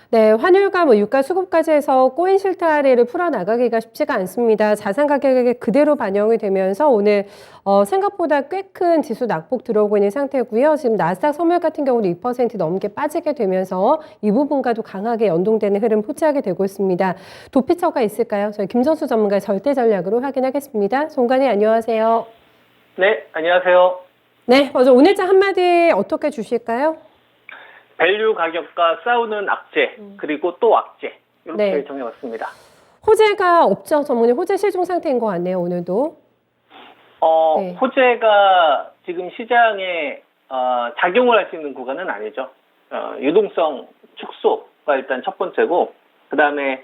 네, 환율과 유가 수급까지 해서 꼬인 실타래를 풀어나가기가 쉽지가 않습니다. 자산 가격에 그대로 반영이 되면서 오늘 생각보다 꽤 큰 지수 낙폭 들어오고 있는 상태고요. 지금 나스닥 선물 같은 경우도 2% 넘게 빠지게 되면서 이 부분과도 강하게 연동되는 흐름 포착이 되고 있습니다. 도피처가 있을까요? 저희 김선수 전문가의 절대 전략으로 확인하겠습니다. 송관희 안녕하세요. 네, 안녕하세요. 네, 먼저 오늘자 한마디 어떻게 주실까요? 밸류 가격과 싸우는 악재, 그리고 또 악재. 이렇게 네. 정해왔습니다. 호재가 없죠. 전문의 호재 실종 상태인 것 같네요, 오늘도. 네. 호재가 지금 시장에 작용을 할 수 있는 구간은 아니죠. 유동성 축소가 일단 첫 번째고, 그 다음에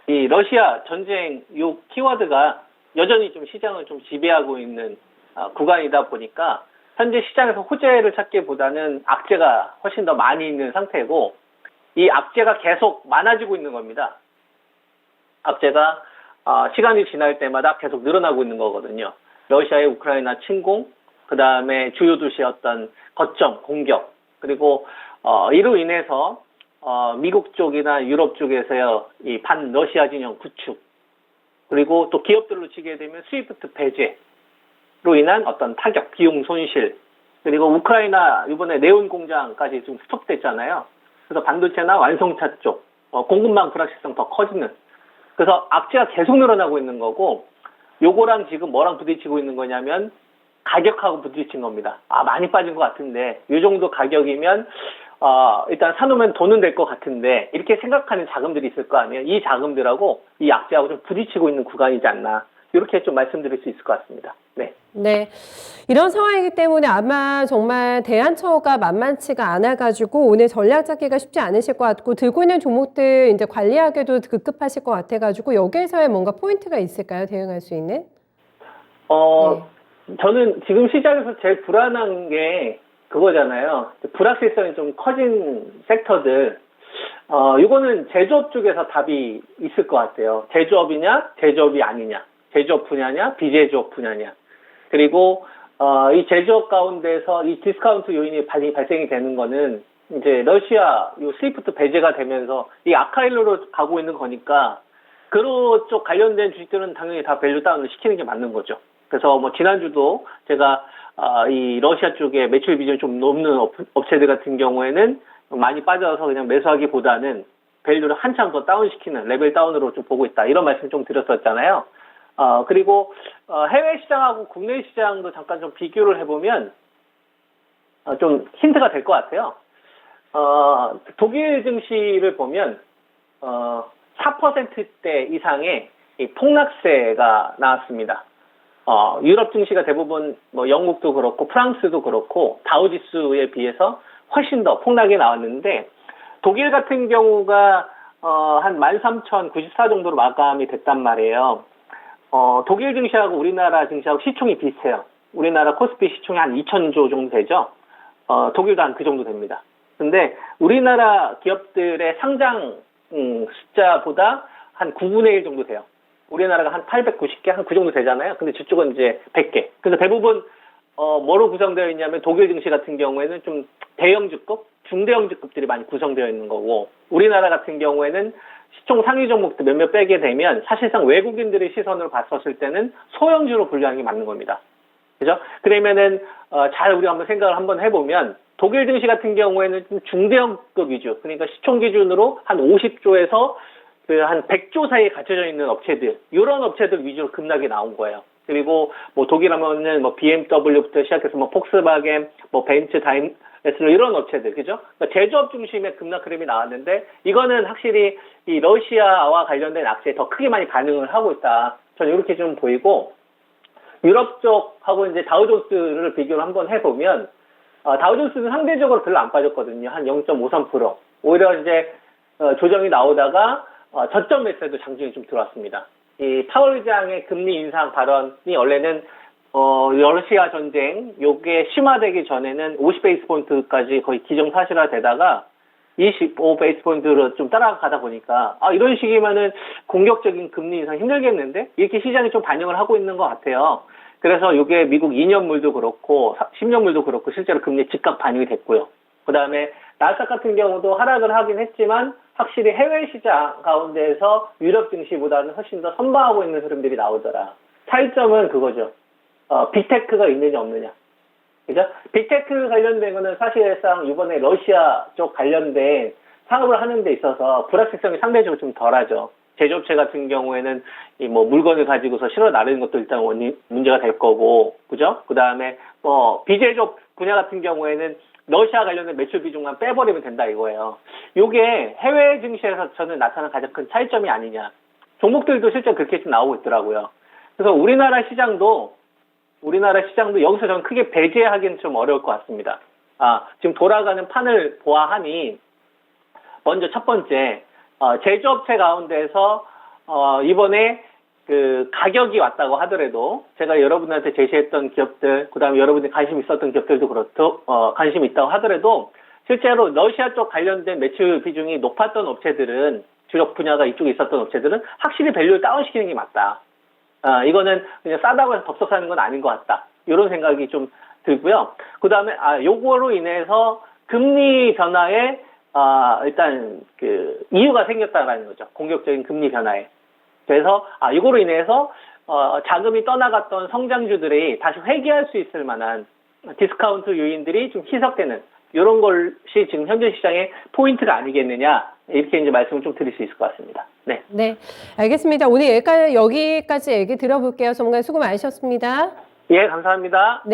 이 러시아 전쟁 요 키워드가 여전히 좀 시장을 좀 지배하고 있는 구간이다 보니까 현재 시장에서 호재를 찾기보다는 악재가 훨씬 더 많이 있는 상태고, 이 악재가 계속 많아지고 있는 겁니다. 악재가 시간이 지날 때마다 계속 늘어나고 있는 거거든요. 러시아의 우크라이나 침공, 그 다음에 주요 도시의 어떤 거점 공격, 그리고 이로 인해서 미국 쪽이나 유럽 쪽에서의 이 반러시아 진영 구축, 그리고 또 기업들로 치게 되면 스위프트 배제로 인한 어떤 타격, 비용 손실, 그리고 우크라이나 이번에 네온 공장까지 좀 스톱됐잖아요. 그래서 반도체나 완성차 쪽 공급망 불확실성 더 커지는, 그래서 악재가 계속 늘어나고 있는 거고, 요거랑 지금 뭐랑 부딪히고 있는 거냐면 가격하고 부딪힌 겁니다. 많이 빠진 것 같은데 이 정도 가격이면 일단 사놓으면 돈은 될 것 같은데, 이렇게 생각하는 자금들이 있을 거 아니에요. 이 자금들하고 이 악재하고 좀 부딪히고 있는 구간이지 않나, 이렇게 좀 말씀드릴 수 있을 것 같습니다. 네. 네. 이런 상황이기 때문에 아마 정말 대안처가 만만치가 않아가지고 오늘 전략 잡기가 쉽지 않으실 것 같고, 들고 있는 종목들 이제 관리하기도 급급하실 것 같아가지고 여기에서의 뭔가 포인트가 있을까요? 대응할 수 있는? 저는 지금 시장에서 제일 불안한 게 그거잖아요. 불확실성이 좀 커진 섹터들. 이거는 제조업 쪽에서 답이 있을 것 같아요. 제조업이냐, 제조업이 아니냐. 제조업 분야냐, 비제조업 분야냐. 그리고 이 제조업 가운데서 이 디스카운트 요인이 발생이 되는 거는 이제 러시아 요 스위프트 배제가 되면서 이 아카일로로 가고 있는 거니까, 그쪽 관련된 주식들은 당연히 다 밸류 다운을 시키는 게 맞는 거죠. 그래서 뭐 지난주도 제가 이 러시아 쪽에 매출 비중이 좀 높는 업체들 같은 경우에는 많이 빠져서 그냥 매수하기보다는 밸류를 한참 더 다운시키는, 레벨 다운으로 좀 보고 있다, 이런 말씀 좀 드렸었잖아요. 그리고 해외 시장하고 국내 시장도 잠깐 좀 비교를 해보면 좀 힌트가 될 것 같아요. 독일 증시를 보면 4%대 이상의 이 폭락세가 나왔습니다. 유럽 증시가 대부분 뭐 영국도 그렇고 프랑스도 그렇고 다우지수에 비해서 훨씬 더 폭락이 나왔는데, 독일 같은 경우가 한 13,094 정도로 마감이 됐단 말이에요. 독일 증시하고 우리나라 증시하고 시총이 비슷해요. 우리나라 코스피 시총이 한 2,000조 정도 되죠. 독일도 한 그 정도 됩니다. 근데 우리나라 기업들의 상장 숫자보다 한 9분의 1 정도 돼요. 우리나라가 한 890개, 한 그 정도 되잖아요. 근데 저쪽은 이제 100개. 그래서 대부분 뭐로 구성되어 있냐면 독일 증시 같은 경우에는 좀 대형주급, 중대형주급들이 많이 구성되어 있는 거고, 우리나라 같은 경우에는 시총 상위 종목들 몇몇 빼게 되면 사실상 외국인들의 시선으로 봤었을 때는 소형주로 분류하는 게 맞는 겁니다. 그죠? 그러면은 잘 우리 한번 생각을 한번 해보면, 독일 증시 같은 경우에는 좀 중대형급 위주, 그러니까 시총 기준으로 한 50조에서 한 100조 사이에 갖춰져 있는 업체들, 이런 업체들 위주로 급락이 나온 거예요. 그리고 뭐 독일 하면은 뭐 BMW부터 시작해서 뭐 폭스바겐, 뭐 벤츠, 다임레슬러, 이런 업체들, 그죠? 그러니까 제조업 중심의 급락 흐름이 나왔는데, 이거는 확실히 이 러시아와 관련된 악재에 더 크게 많이 반응을 하고 있다, 저는 이렇게 좀 보이고, 유럽 쪽하고 이제 다우존스를 비교를 한번 해보면, 다우존스는 상대적으로 별로 안 빠졌거든요. 한 0.53%. 오히려 이제 조정이 나오다가 저점 매수에도 장중에 좀 들어왔습니다. 이 파월 의장의 금리 인상 발언이 원래는 러시아 전쟁 요게 심화되기 전에는 50베이스 포인트까지 거의 기정사실화 되다가 25베이스 포인트로 좀 따라가다 보니까 이런 식이면은 공격적인 금리 인상 힘들겠는데, 이렇게 시장이 좀 반영을 하고 있는 것 같아요. 그래서 이게 미국 2년물도 그렇고 10년물도 그렇고 실제로 금리 즉각 반영이 됐고요. 그 다음에 나스닥 같은 경우도 하락을 하긴 했지만 확실히 해외 시장 가운데에서 유럽 증시보다는 훨씬 더 선방하고 있는 흐름들이 나오더라. 차이점은 그거죠. 빅테크가 있느냐 없느냐. 그죠? 빅테크 관련된 거는 사실상 이번에 러시아 쪽 관련된 사업을 하는 데 있어서 불확실성이 상대적으로 좀 덜하죠. 제조업체 같은 경우에는 이 뭐 물건을 가지고서 실어 나르는 것도 일단 문제가 될 거고, 그죠? 그 다음에 뭐 비제조업 분야 같은 경우에는 러시아 관련된 매출 비중만 빼버리면 된다 이거예요. 요게 해외 증시에서 저는 나타난 가장 큰 차이점이 아니냐. 종목들도 실제 그렇게 좀 나오고 있더라고요. 그래서 우리나라 시장도 여기서 저는 크게 배제하기는 좀 어려울 것 같습니다. 지금 돌아가는 판을 보아하니, 먼저 첫 번째, 제조업체 가운데서, 이번에 그 가격이 왔다고 하더라도, 제가 여러분한테 제시했던 기업들, 그 다음에 여러분이 관심 있었던 기업들도 관심이 있다고 하더라도, 실제로 러시아 쪽 관련된 매출 비중이 높았던 업체들은, 주력 분야가 이쪽에 있었던 업체들은 확실히 밸류를 다운시키는 게 맞다. 이거는 그냥 싸다고 해서 덥석하는 건 아닌 것 같다. 이런 생각이 좀 들고요. 그 다음에, 요거로 인해서 금리 변화에, 일단, 이유가 생겼다라는 거죠. 공격적인 금리 변화에. 그래서, 이거로 인해서, 자금이 떠나갔던 성장주들이 다시 회귀할 수 있을 만한 디스카운트 요인들이 좀 희석되는, 이런 것이 지금 현재 시장의 포인트가 아니겠느냐. 이렇게 이제 말씀을 좀 드릴 수 있을 것 같습니다. 네. 네, 알겠습니다. 오늘 여기까지 얘기 들어볼게요. 전문가님 수고 많으셨습니다. 예, 감사합니다. 네.